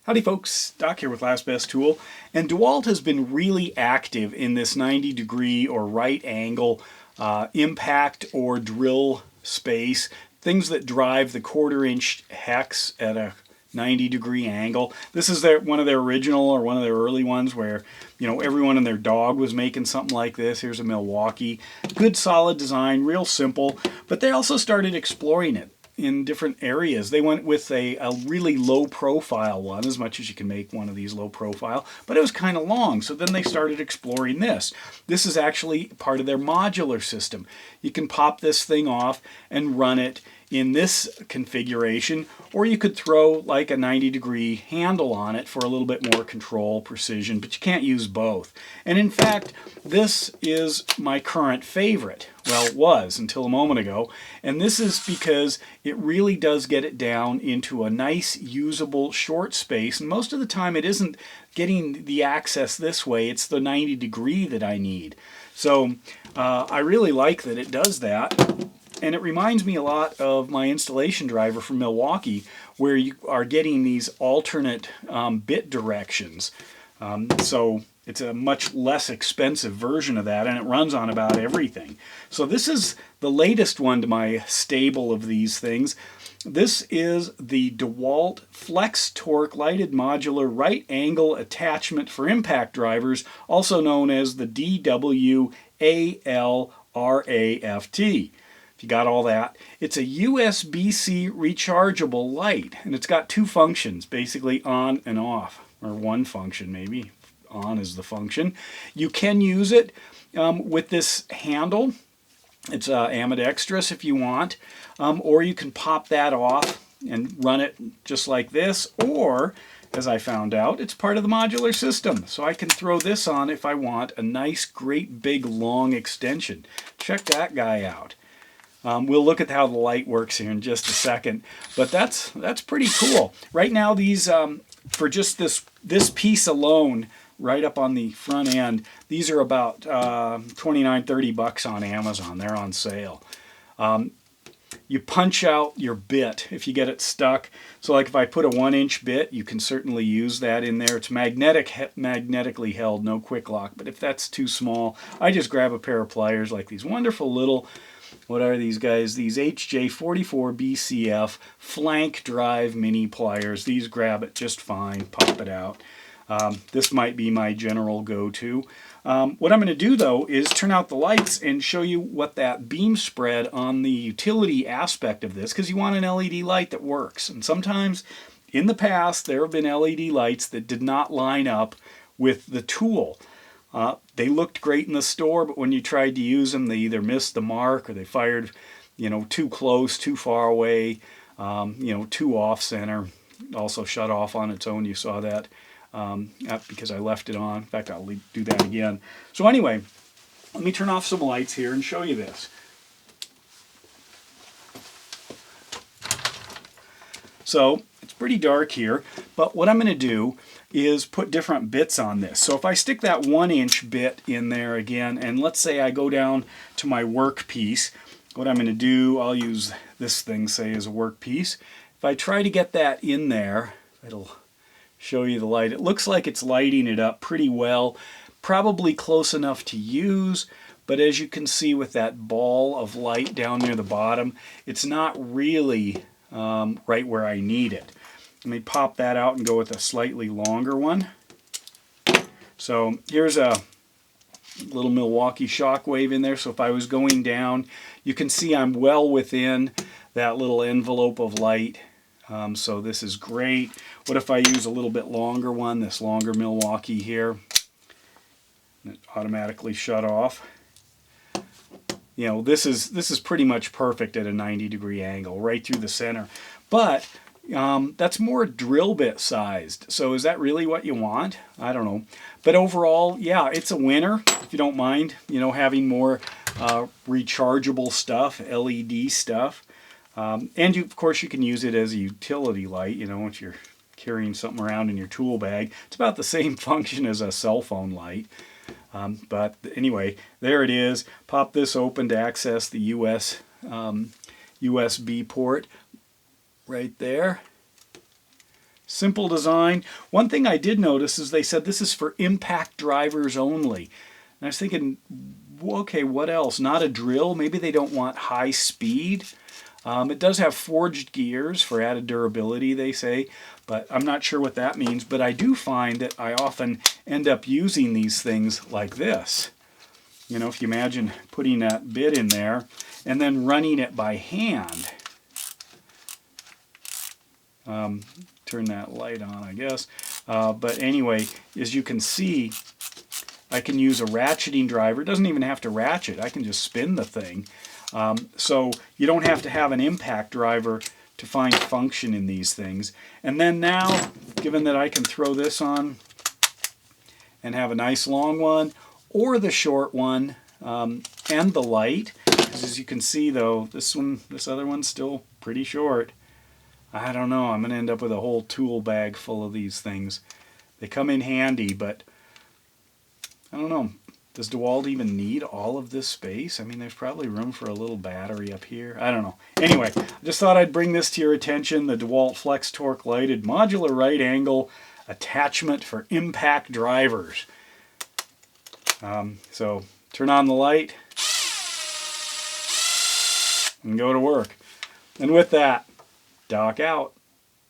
Howdy folks, Doc here with Last Best Tool, and DeWalt has been really active in this 90-degree or right angle impact or drill space, things that drive the 1/4-inch hex at a 90-degree angle. This is one of their original or one of their early ones where, you know, everyone and their dog was making something like this. Here's a Milwaukee. Good solid design, real simple, but they also started exploring it in different areas. They went with a really low profile one, as much as you can make one of these low profile, but it was kind of long. So then they started exploring this. This is actually part of their modular system. You can pop this thing off and run it in this configuration, or you could throw like a 90-degree handle on it for a little bit more control, precision, but you can't use both. And in fact, this is my current favorite. Well, it was until a moment ago, and this is because it really does get it down into a nice, usable, short space, and most of the time it isn't getting the access this way, it's the 90-degree that I need. So I really like that it does that. And it reminds me a lot of my installation driver from Milwaukee, where you are getting these alternate bit directions. So it's a much less expensive version of that, and it runs on about everything. So this is the latest one to my stable of these things. This is the DeWalt FLEXTORQ lighted modular right angle attachment for impact drivers, also known as the DWALRAFT. If you got all that, it's a USB-C rechargeable light, and it's got two functions, basically on and off, or one function maybe. On is the function. You can use it with this handle. It's ambidextrous if you want, or you can pop that off and run it just like this, or, as I found out, it's part of the modular system, so I can throw this on if I want a nice, great, big, long extension. Check that guy out. We'll look at how the light works here in just a second, but that's pretty cool. Right now, these for just this piece alone, right up on the front end, these are about $29-30 on Amazon. They're on sale. You punch out your bit if you get it stuck. So like if I put a 1-inch bit, you can certainly use that in there. It's magnetically held, no quick lock. But if that's too small, I just grab a pair of pliers like these wonderful little, what are these guys? These HJ44 BCF flank drive mini pliers. These grab it just fine, pop it out. This might be my general go-to. What I'm going to do though is turn out the lights and show you what that beam spread on the utility aspect of this, because you want an LED light that works. And sometimes in the past there have been LED lights that did not line up with the tool. They looked great in the store, but when you tried to use them, they either missed the mark or they fired, you know, too close, too far away, you know, too off center. Also shut off on its own. You saw that because I left it on. In fact, I'll do that again. So anyway, let me turn off some lights here and show you this. So it's pretty dark here, but what I'm going to do is put different bits on this. So if I stick that 1-inch bit in there again, and let's say I go down to my workpiece, what I'm going to do, I'll use this thing, say, as a workpiece. If I try to get that in there, it'll show you the light. It looks like it's lighting it up pretty well, probably close enough to use, but as you can see with that ball of light down near the bottom, it's not really right where I need it. Let me pop that out and go with a slightly longer one. So here's a little Milwaukee shockwave in there, so if I was going down, you can see I'm well within that little envelope of light. So this is great. What if I use a little bit longer one, this longer Milwaukee here? It automatically shut off. You know, this is pretty much perfect at a 90-degree angle, right through the center. But that's more drill bit sized. So is that really what you want? I don't know. But overall, yeah, it's a winner, if you don't mind, you know, having more rechargeable stuff, LED stuff. And of course you can use it as a utility light, you know, if you're carrying something around in your tool bag. It's about the same function as a cell phone light. But anyway, there it is. Pop this open to access the USB port right there. Simple design. One thing I did notice is they said this is for impact drivers only. And I was thinking, okay, what else? Not a drill? Maybe they don't want high speed. It does have forged gears for added durability, they say, but I'm not sure what that means. But I do find that I often end up using these things like this. You know, if you imagine putting that bit in there and then running it by hand. Turn that light on, I guess. But anyway, as you can see, I can use a ratcheting driver. It doesn't even have to ratchet. I can just spin the thing. So you don't have to have an impact driver to find function in these things. And then now, given that I can throw this on and have a nice long one, or the short one, and the light, because as you can see though, this other one's still pretty short. I don't know, I'm going to end up with a whole tool bag full of these things. They come in handy, but I don't know. Does DeWalt even need all of this space? I mean, there's probably room for a little battery up here. I don't know. Anyway, I just thought I'd bring this to your attention, the DeWalt FLEXTORQ lighted modular right angle attachment for impact drivers. So turn on the light and go to work. And with that, Doc out.